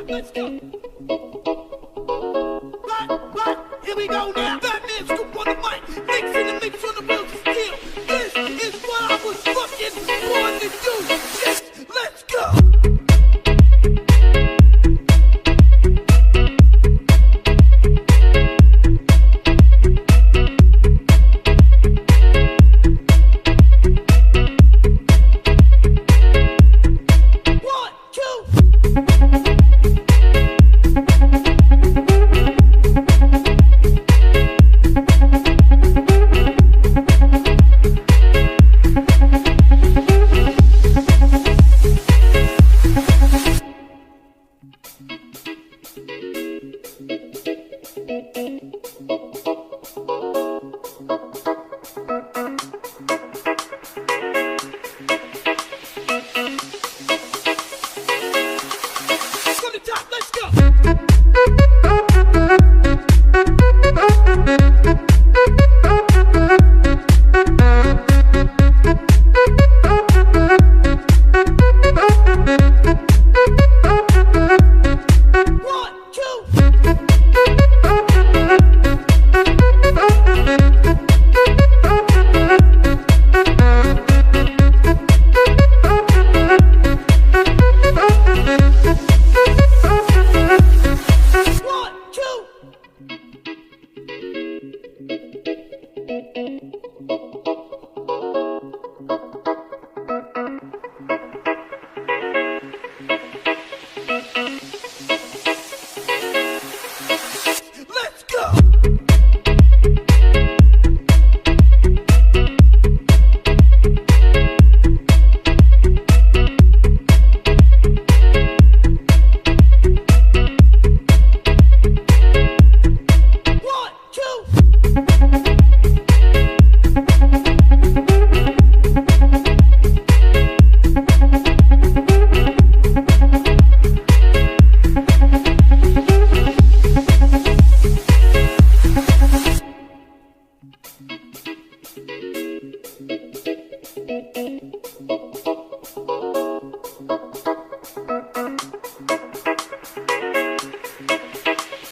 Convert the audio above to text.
Let's go. Right, here we go now. Batman scoop on the mic, mixing the mix on the wheels of steel. This is what I was fucking born to do. Yes, let's go. One, two.